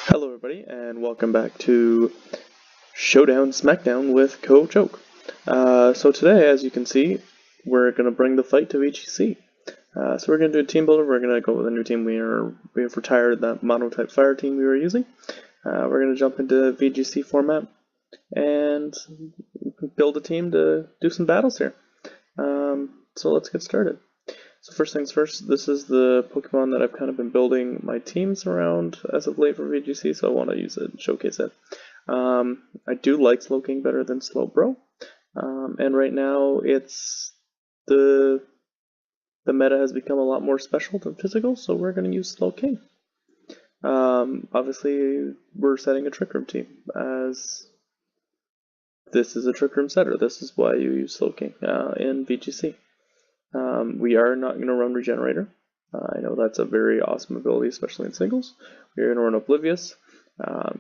Hello everybody, and welcome back to Showdown Smackdown with Coach Oak. So today, as you can see, we're going to bring the fight to VGC. So we're going to do a team builder. We're going to go with a new team. We have retired that mono-type fire team we were using. We're going to jump into VGC format and build a team to do some battles here. So let's get started. So first things first, this is the Pokemon that I've kind of been building my teams around as of late for VGC, so I want to use it and showcase it. I do like Slowking better than Slowbro, and right now it's the meta has become a lot more special than physical, so we're going to use Slowking. Obviously, we're setting a Trick Room team, as this is a Trick Room setter. This is why you use Slowking in VGC. We are not going to run Regenerator. I know that's a very awesome ability, especially in singles. We're going to run Oblivious,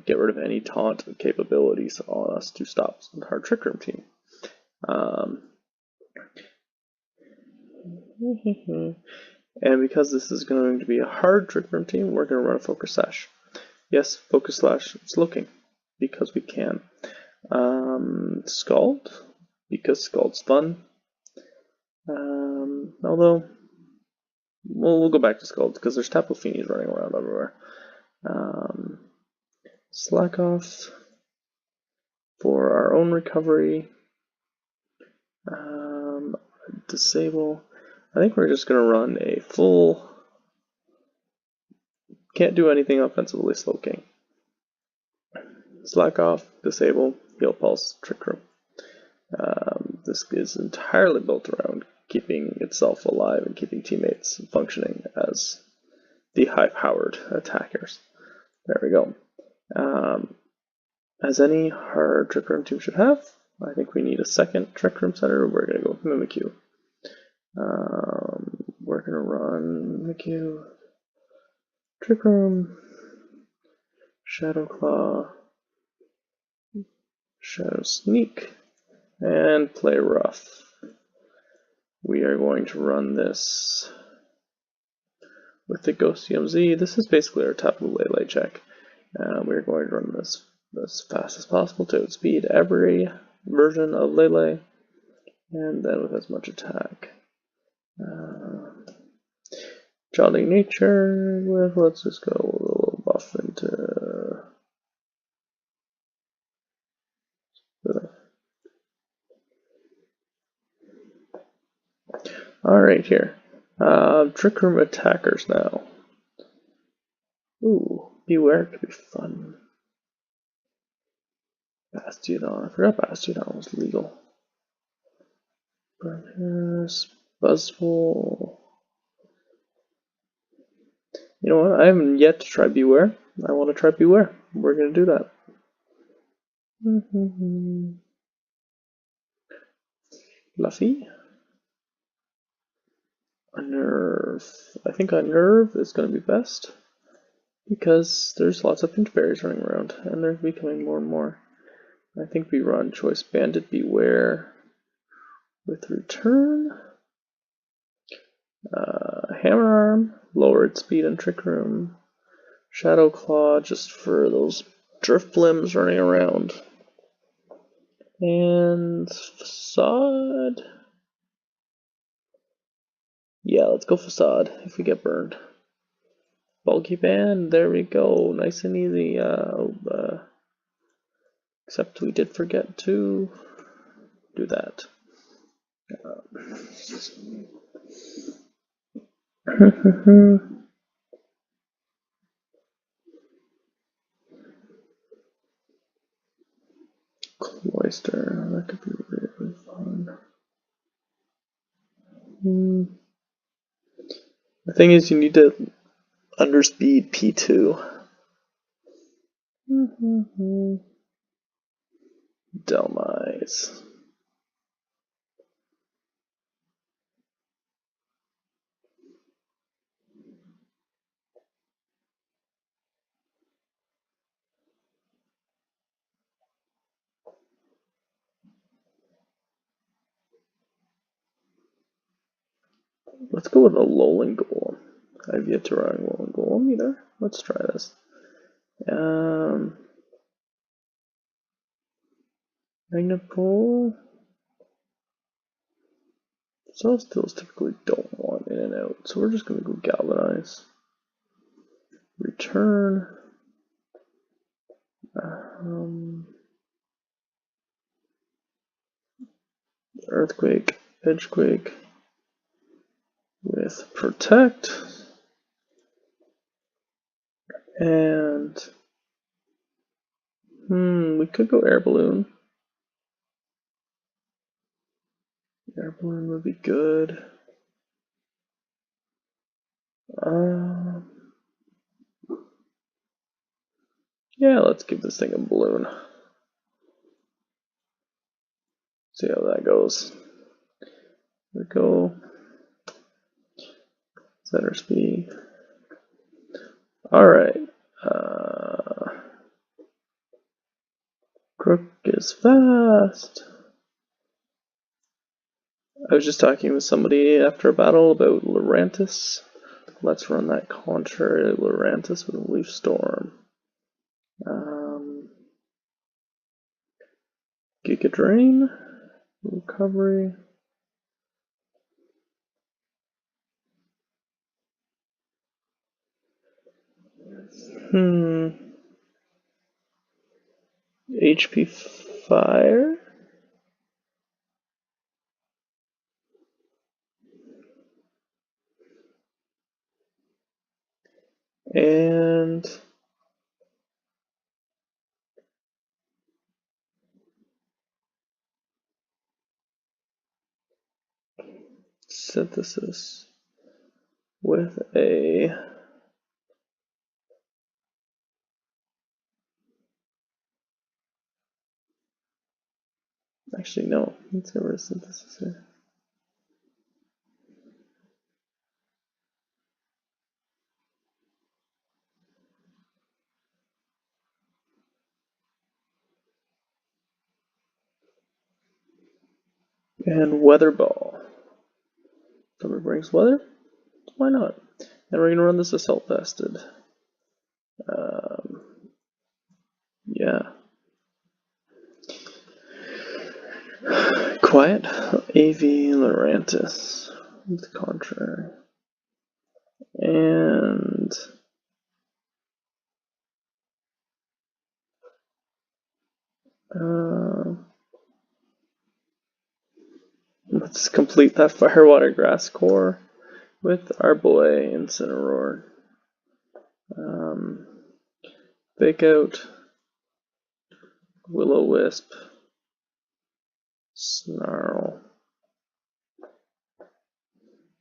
get rid of any taunt capabilities on us to stop our Trick Room team. And because this is going to be a hard Trick Room team, we're going to run a Focus Sash. Yes, Focus Slash Slowking, because we can. Scald, because Scald's fun. Although, we'll go back to Scald because there's Tapu Finis running around everywhere. Slack Off for our own recovery. Disable. I think we're just going to run a full. Can't do anything offensively Slowking. Slack Off, Disable, Heal Pulse, Trick Room. This is entirely built around keeping itself alive and keeping teammates functioning as the high-powered attackers. There we go. As any hard Trick Room team should have, I think we need a second Trick Room setter. We're going to go with Mimikyu. We're going to run Mimikyu, Trick Room, Shadow Claw, Shadow Sneak, and play rough. We are going to run this with the Ghost EMZ. This is basically our Tapu Lele check. We're going to run this as fast as possible to outspeed every version of Lele, and then with as much attack. Jolly Nature with, let's just go a little buff into Alright, here. Trick Room attackers now. Ooh, Bewear could be fun. Bastiodon. I forgot Bastiodon was legal. Burners, Buzzwole. You know what? I haven't yet to try Bewear. I want to try Bewear. We're going to do that. Fluffy. Unnerve. I think Unnerve is going to be best because there's lots of pinch berries running around and they're becoming more and more. I think we run Choice Bandit Bewear with Return. Hammer Arm, lowered speed and Trick Room. Shadow Claw just for those Drifblims running around. And Facade. Yeah, let's go Facade if we get burned. Bulky Band, there we go. Nice and easy. Except we did forget to do that. Cloyster, that could be really fun. The thing is, you need to underspeed P2. Delmise. Let's go with a Alolan Golem. I've yet to run Alolan Golem either. Let's try this. Magnapole. Celestials typically don't want in and out, so we're just going to go Galvanize. Return. Earthquake, Edgequake with Protect. And we could go Air Balloon. Air Balloon would be good. Yeah, let's give this thing a balloon. See how that goes. There we go. Center speed. Alright. Crook is fast. I was just talking with somebody after a battle about Lurantis. Let's run that contrary Lurantis with a Leaf Storm. Giga Drain. Recovery. HP Fire. And Synthesis with a actually no, let's get rid of Synthesis here. And Weather Ball. Somebody brings weather? Why not? And we're gonna run this Assault Vested. Yeah. Quiet. AV Lurantis. The contrary. And let's complete that Firewater Grass core with our boy Incineroar. Fake Out, Will-O-Wisp, Snarl.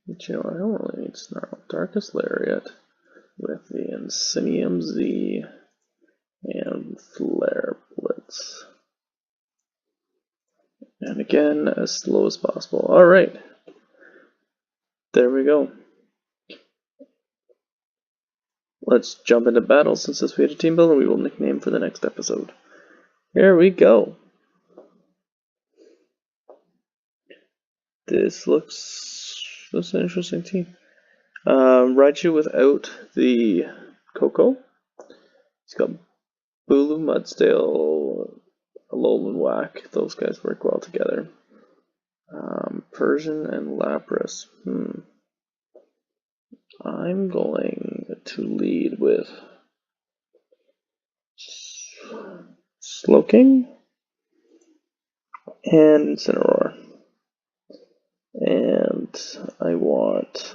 But you know, I don't really need Snarl. Darkest Lariat with the Insinium Z and Flare Blitz. And again, as slow as possible. Alright. There we go. Let's jump into battle. Since this we had a team builder, we will nickname for the next episode. Here we go. This looks an interesting team. Raichu without the Coco. He's got Bulu, Mudsdale, Alolan Whack. Those guys work well together. Persian and Lapras. I'm going to lead with Slowking and Incineroar. And I want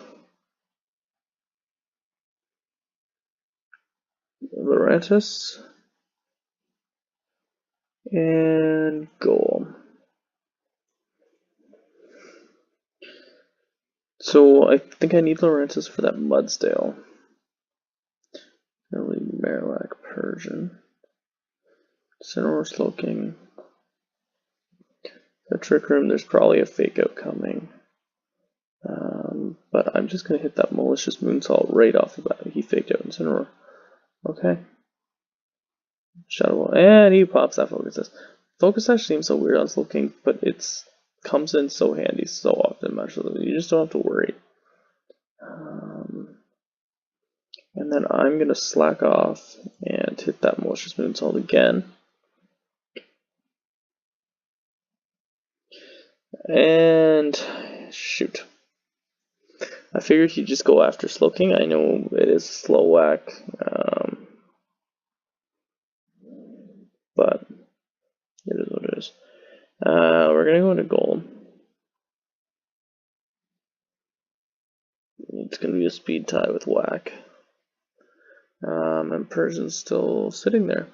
Lurantis and Golem. So I think I need Lurantis for that Mudsdale. I'll leave Marowak, Persian. Incineroar, Slowking. The Trick Room, there's probably a Fake Out coming. But I'm just going to hit that Malicious Moonsault right off the bat. He faked out Incineroar. Okay. Shadow Ball. And he pops that Focus Sash. Focus Sash seems so weird on Slowking, but it comes in so handy so often. You just don't have to worry. And then I'm going to slack off and hit that Malicious Moonsault again. And shoot. I figured he'd just go after Slowking. I know it is a slow whack. But it is what it is. We're going to go into Golem. It's going to be a speed tie with whack. And Persian's still sitting there.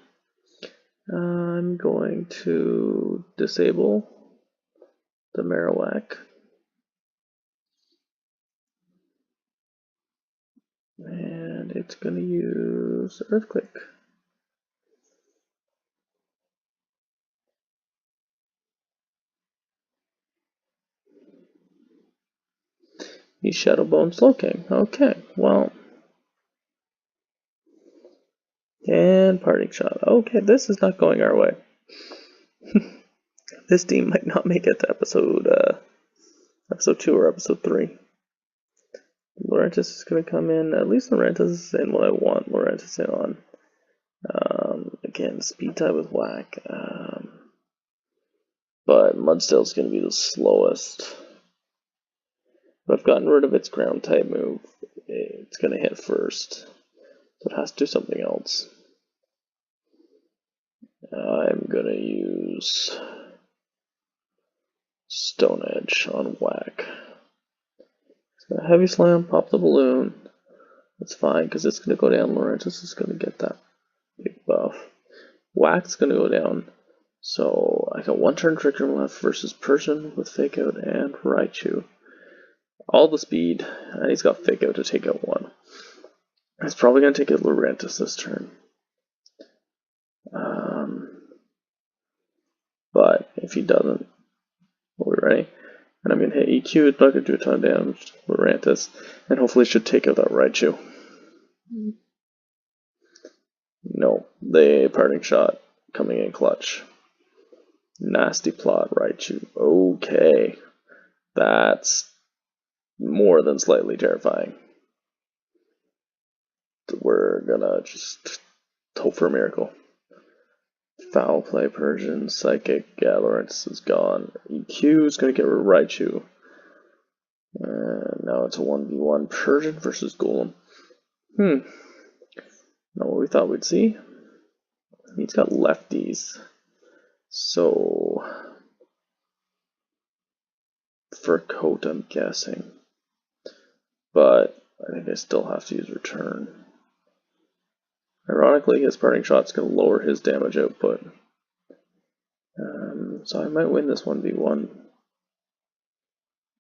I'm going to disable the Marowak. And it's going to use Earthquake. He's Shadowbone Slowking. Okay, well. And Parting Shot. Okay, this is not going our way. This team might not make it to episode 2 or episode 3. Laurentis is going to come in. At least Laurentis is in what I want Laurentis in on. Again, speed tie with whack. But Mudstill's going to be the slowest. But I've gotten rid of its ground type move. It's going to hit first. So it has to do something else. I'm going to use Stone Edge on whack. Heavy Slam, pop the balloon. That's fine because it's going to go down. Laurentis is going to get that big buff. Whack's going to go down. So I got 1 turn Trick Room left versus Persian with Fake Out and Raichu. All the speed, and he's got Fake Out to take out 1. He's probably going to take out Laurentis this turn. But if he doesn't, we'll be ready. And I'm going to hit EQ, it's not going to do a ton of damage to Laurentis, and hopefully it should take out that Raichu. No, the Parting Shot coming in clutch. Nasty plot, Raichu. Okay, that's more than slightly terrifying. We're gonna just hope for a miracle. Foul play, Persian, Psychic, Laurentis is gone. EQ is gonna get rid of Raichu. And now it's a 1v1 Persian versus Golem. Not what we thought we'd see. He's got lefties. So for coat, I'm guessing. But I think I still have to use return. Ironically, his Parting Shot's going to lower his damage output. So I might win this 1v1.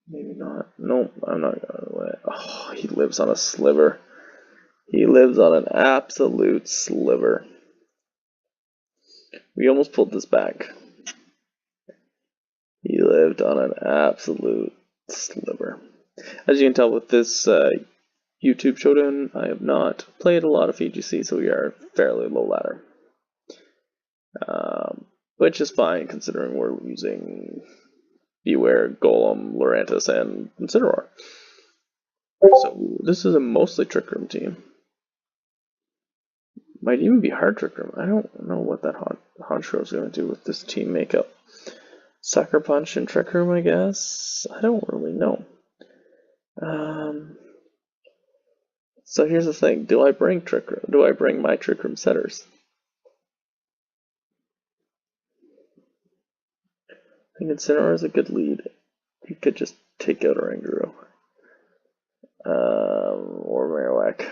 Maybe not. Nope, I'm not going to win it. Oh, he lives on a sliver. He lives on an absolute sliver. We almost pulled this back. He lived on an absolute sliver. As you can tell with this YouTube Showdown, I have not played a lot of VGC, so we are fairly low ladder. Which is fine considering we're using Bewear, Golem, Laurentis, and Incineroar. So this is a mostly Trick Room team. Might even be hard Trick Room. I don't know what that Honchro is going to do with this team makeup. Sucker Punch and Trick Room, I guess? I don't really know. So here's the thing. Do I bring Trick Room? Do I bring my Trick Room setters? I think Incineroar is a good lead. He could just take out Oranguru. Or Marowak.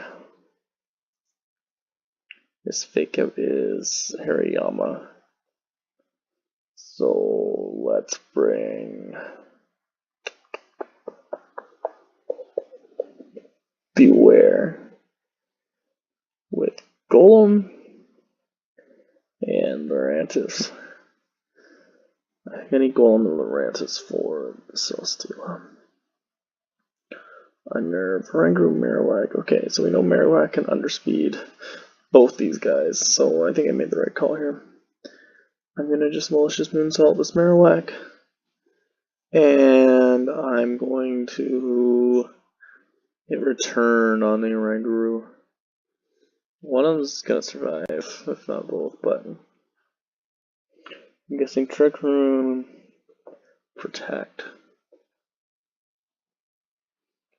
His Fake Out is Hariyama. So let's bring Bewear with Golem and Laurentis. I need Golem and Laurentis for the Celesteela. Unnerve, Oranguru, Marowak. Okay, so we know Marowak can underspeed both these guys, so I think I made the right call here. I'm going to just Malicious Moonsault this Marowak, and I'm going to hit return on the Oranguru. One of them's gonna survive, if not both, but I'm guessing Trick Room, Protect.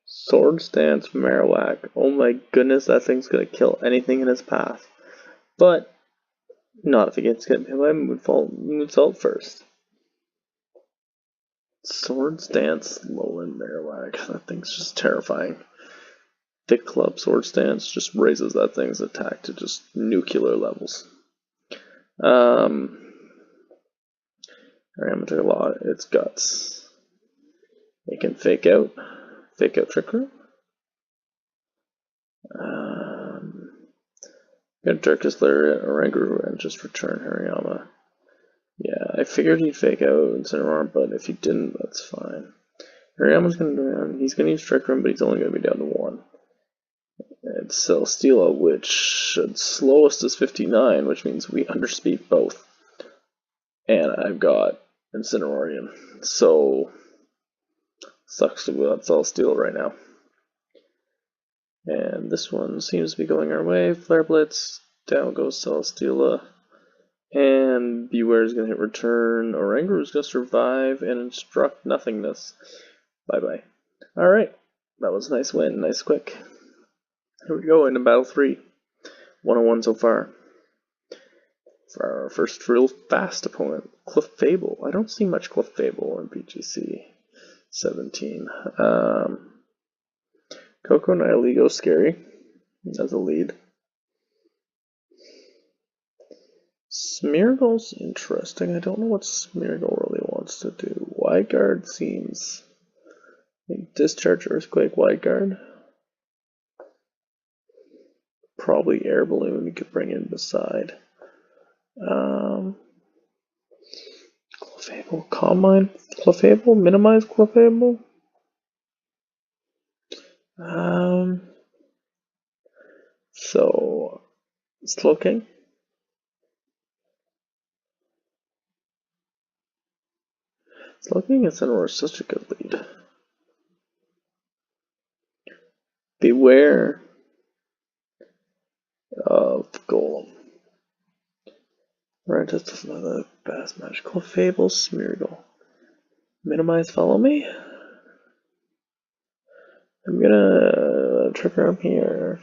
Sword Stance, Marowak. Oh my goodness, that thing's gonna kill anything in its path. But not if it gets hit by Moonsault first. Sword Stance, Lowland Marowak. That thing's just terrifying. Thick Club Sword Stance just raises that thing's attack to just nuclear levels. Alright, I'm gonna take a lot. It's Guts. It can fake out Trick Room. Gonna Darkest Lariat, Oranguru, and just return Hariyama. Yeah, I figured he'd fake out Incineroar, but if he didn't, that's fine. Hariyama's gonna go down. He's gonna use Trick Room, but he's only gonna be down to 1. It's Celesteela, which its slowest is 59, which means we underspeed both. And I've got Incineroar, so sucks to be without Celesteela right now. And this one seems to be going our way. Flare Blitz, down goes Celesteela. And Bewear is going to hit return. Oranguru is going to survive and instruct nothingness. Bye bye. Alright, that was a nice win, nice quick. Here we go into Battle 3. 1-on-1 so far. For our first real fast opponent, Clefable. I don't see much Clefable in VGC 17. Coco Nihilego scary as a lead. Smeargle's interesting. I don't know what Smeargle really wants to do. Wide Guard seems like Discharge Earthquake Wide Guard. Probably Air Balloon you could bring in beside. Clefable, Calm Mind, Clefable, Minimize Clefable. So Slowking. Slowking and Incineroar is such a good lead. Bewear of Golem. Right, that's another Bass Match. Clefable, Smeargle. Minimize, follow me. I'm gonna Trick Room here.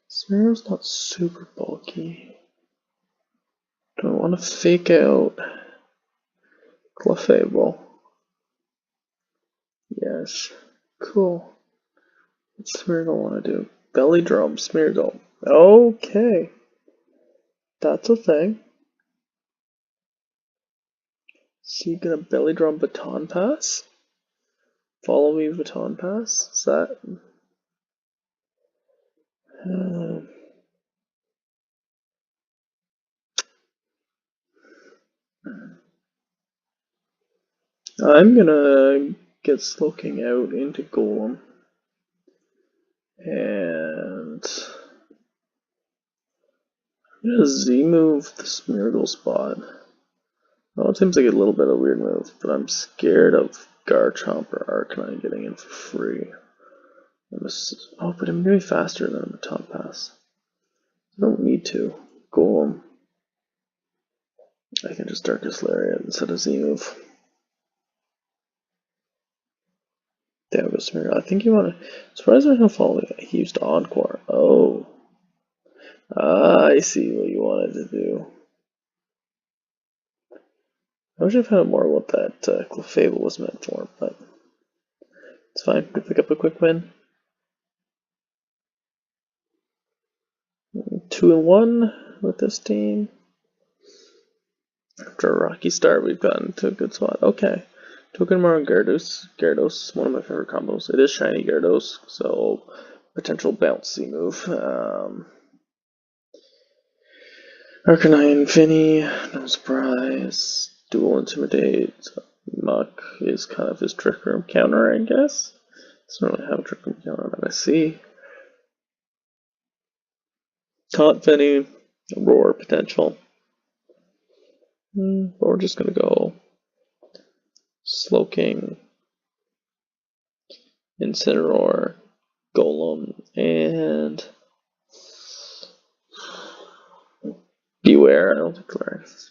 Smeargle's not super bulky. Don't want to fake out Clefable. Yes. Cool. What's Smeargle want to do? Belly Drum, Smeargle. Okay. That's a thing. So you gonna Belly Drum Baton Pass? Follow me Baton Pass? Is that... I'm gonna get Slowking out into Golem. And I'm gonna Z-move the Smeargle spot. Well, it seems like a little bit of a weird move, but I'm scared of Garchomp or Arcanine getting in for free. Oh, but I'm gonna be faster than a Baton Pass. I don't need to. Golem. I can just Darkest Lariat instead of Z-move. There goes Smeargle. I think you want to. Surprised there's no follow. He used Encore. Oh. I see what you wanted to do. I wish I found out more what that Clefable was meant for, but it's fine. We pick up a quick win. 2-1 with this team. After a rocky start, we've gotten to a good spot. Okay. Tokemon and Gyarados. Gyarados, one of my favorite combos. It is shiny Gyarados, so potential bouncy move. Arcanine, Finny, no surprise. Dual Intimidate. Muck is kind of his Trick Room counter, I guess. Doesn't really have a Trick Room counter that I see. Taunt Finny, Roar potential. But we're just gonna go Slowking, Incineroar, Golem, and Bewear. I don't think Bewear is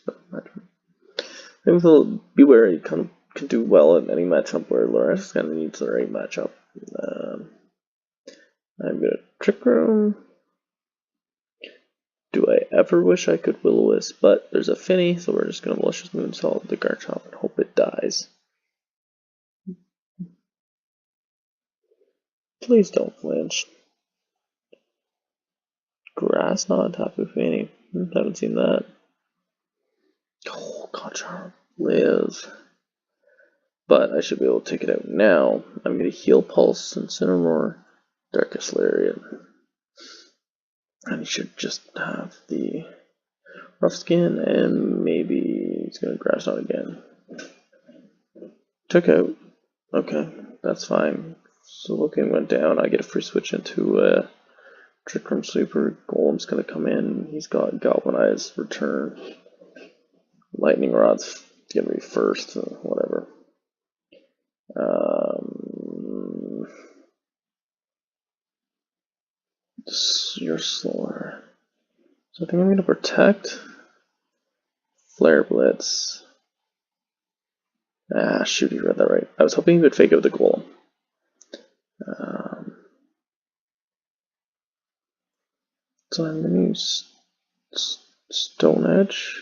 maybe the Bewear kind of can do well in any matchup where Loris kind of needs the right matchup. I'm gonna Trick Room. Do I ever wish I could Will-O-Wisp, but there's a Finny, so we're just gonna Malicious Moonsault the Garchomp and hope it dies. Please don't flinch. Grass Knot, Tapu Fini. Haven't seen that. Oh, Garchomp live. But I should be able to take it out now. I'm going to Heal Pulse, Incineroar, Darkest Lariat. And he should just have the Rough Skin, and maybe he's going to Grass Knot again. Took out. Okay, that's fine. So looking went down. I get a free switch into Trick Room Sweeper. Golem's going to come in. He's got Galvanize, Return. Lightning Rod's going to be first, whatever. You're slower. So I think I'm going to Protect. Flare Blitz. Ah, shoot, he read that right. I was hoping he would fake out the Golem. So I'm going to use Stone Edge.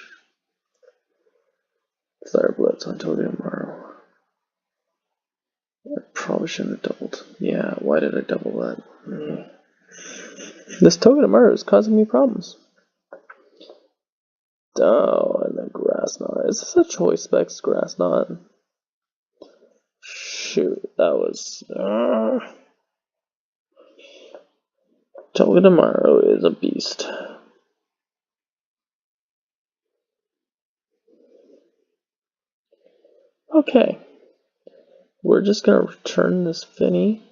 Flare Blitz on Togedemaru. I probably shouldn't have doubled. Yeah, why did I double that? This Togedemaru is causing me problems. Oh, and then Grass Knot. Is this a Choice Specs Grass Knot? Shoot, that was... Togedemaru is a beast. Okay. We're just gonna return this Finny.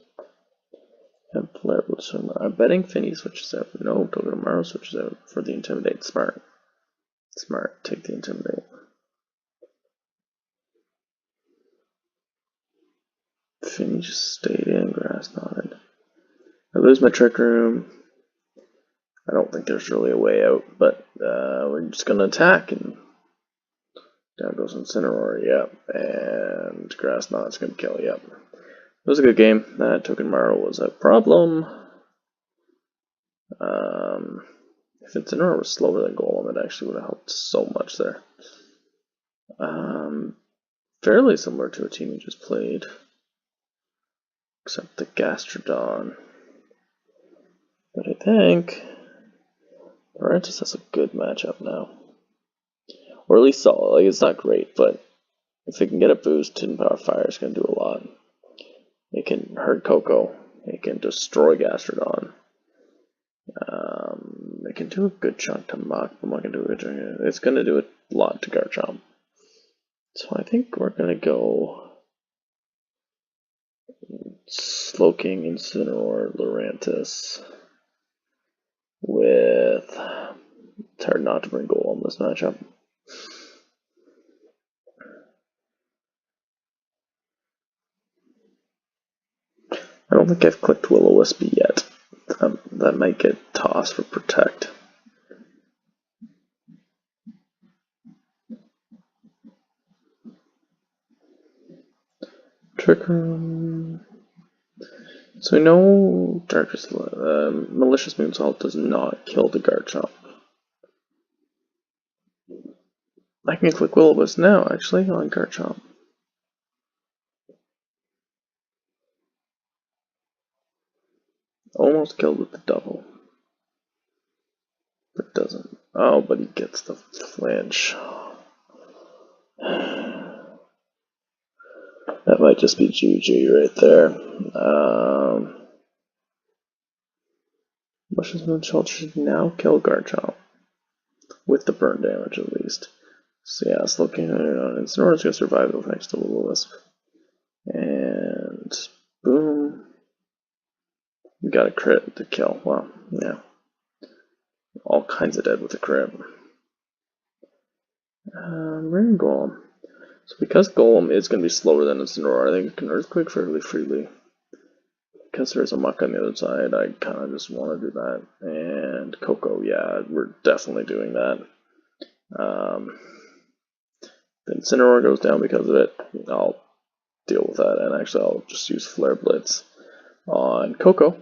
And Flare Blitz. I'm betting Finny switches out. No, Togedemaru switches out for the Intimidate. Smart. Smart. Take the Intimidate. Finny just stayed in. Grass Knotted. I lose my Trick Room. I don't think there's really a way out, but we're just gonna attack, and down goes Incineroar, yep, and Grass Knot's gonna kill, yep. It was a good game. That Togedemaru was a problem. If Incineroar was slower than Golem, it actually would have helped so much there. Fairly similar to a team we just played, except the Gastrodon. But I think Lurantis has a good matchup now. Or at least solid. Like, it's not great, but if it can get a boost, Hidden Power Fire is going to do a lot. It can hurt Coco. It can destroy Gastrodon. It can do a good chunk to Mach. I'm not going to do a good chunk. It's going to do a lot to Garchomp. So I think we're going to go Slowking, Incineroar, Lurantis with... It's hard not to bring Golem in this matchup. I don't think I've clicked Will-O-Wisp yet. That might get tossed for Protect. Trick Room. So we know Malicious Moonsault does not kill the Garchomp. I can click Will-O-Wisp now, actually, on Garchomp. Almost killed with the double. But doesn't. Oh, but he gets the flinch. That might just be GG right there. Malicious Moonsault should now kill Garchomp. With the burn damage at least. So yeah, it's looking at Incineroar's gonna survive with next to Will-O-Wisp. And boom. We got a crit to kill. Well, yeah. All kinds of dead with a crit. Ring Golem. So because Golem is going to be slower than Incineroar, I think it can Earthquake fairly freely. Because there's a Muck on the other side, I kind of just want to do that. And Coco, yeah, we're definitely doing that. The Incineroar goes down because of it. I'll deal with that, and actually I'll just use Flare Blitz on Coco.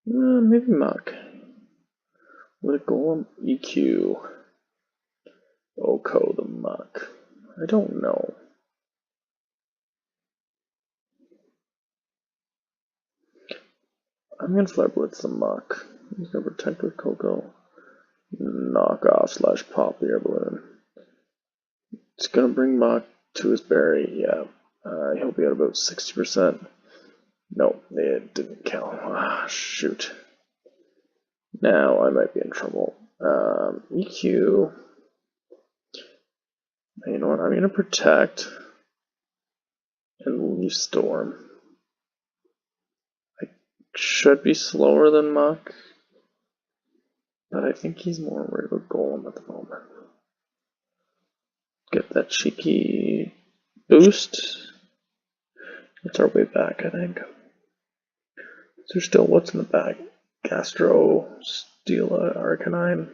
Maybe Muck. With a Golem EQ. Oko the Muck. I don't know. I'm gonna Flare Blitz the Muck. He's gonna protect with Coco. Knock off / pop the air balloon. It's gonna bring Muck to his berry, yeah. He'll be at about 60%. No, it didn't count. Ah, shoot. Now I might be in trouble. EQ. You know what? I'm gonna protect and leave Storm. I should be slower than Muck, but I think he's more worried about Golem at the moment. Get that cheeky boost. It's our way back, I think. So still, what's in the back? Gastro, Steela, Arcanine.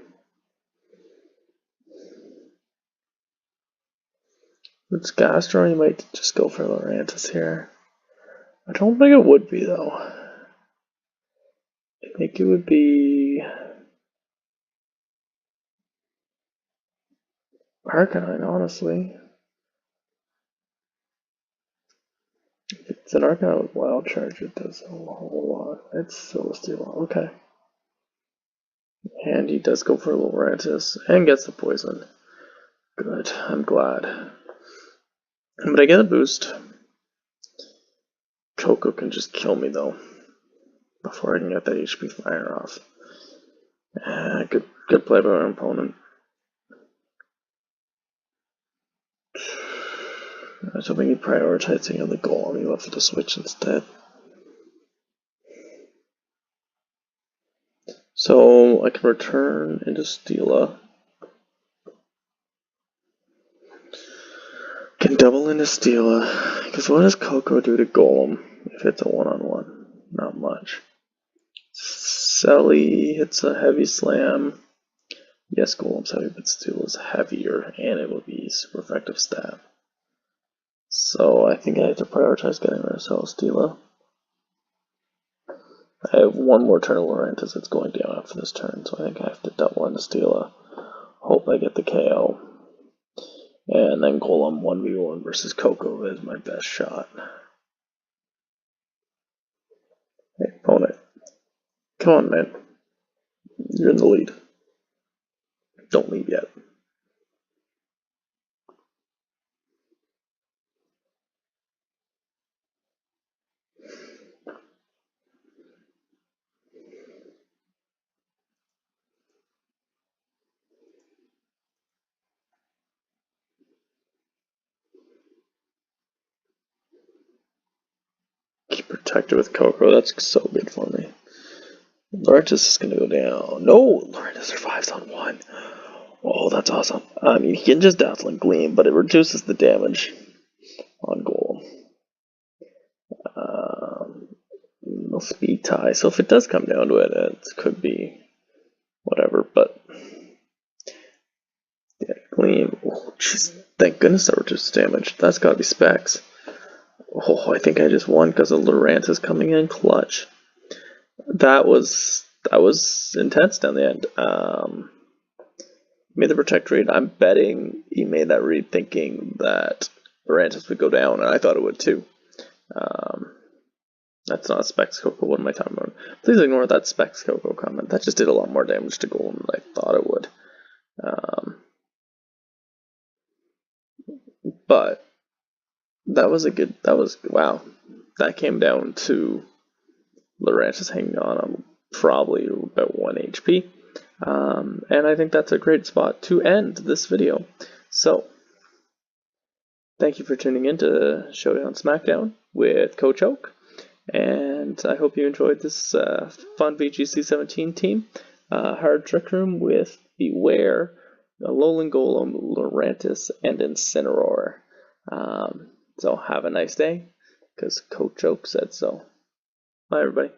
If it's Gastro, you might just go for Lurantis here. I don't think it would be, though. I think it would be Arcanine, honestly. If it's an Arcanine with Wild Charge, it does a whole lot. It's still a Steela. Okay. And he does go for Lurantis and gets the poison. Good, I'm glad. But I get a boost. Coco can just kill me though, before I can get that HP fire off. Good play by our opponent. I was hoping he'd prioritize taking on the goal, and he left for the switch instead. So I can return into Steela. Can double into Steela, because what does Coco do to Golem if it's a one-on-one? Not much. Selly hits a heavy slam. Yes, Golem's heavy, but Steela's heavier, and it will be super effective stat. So I think I have to prioritize getting rid of Steela. I have one more turn of Lurantis that's going down after this turn, so I think I have to double into Steela. Hope I get the KO. And then Golem 1v1 versus Coco is my best shot. Hey, opponent. Come on, man. You're in the lead. Don't leave yet. Keep protected with Coco. That's so good for me. Lurantis is going to go down. No! Lurantis survives on one. Oh, that's awesome. I mean, he can just Dazzling Gleam, but it reduces the damage on Golem. No speed tie, so if it does come down to it, it could be whatever, but yeah, Gleam. Oh, jeez, thank goodness that reduces damage. That's gotta be Specs. Oh, I think I just won because of Lurantis coming in clutch. That was intense down the end. Made the protect read. I'm betting he made that read thinking that Lurantis would go down, and I thought it would too. That's not a Specs Coco. What am I talking about? Please ignore that Specs Coco comment. That just did a lot more damage to Golem than I thought it would. But that was wow. That came down to Lurantis hanging on probably about 1 HP. And I think that's a great spot to end this video. So, thank you for tuning in to Showdown Smackdown with Coach Oak. And I hope you enjoyed this fun VGC 17 team. Hard Trick Room with Bewear, Alolan Golem, Lurantis, and Incineroar. So have a nice day, because Coach Oak said so. Bye, everybody.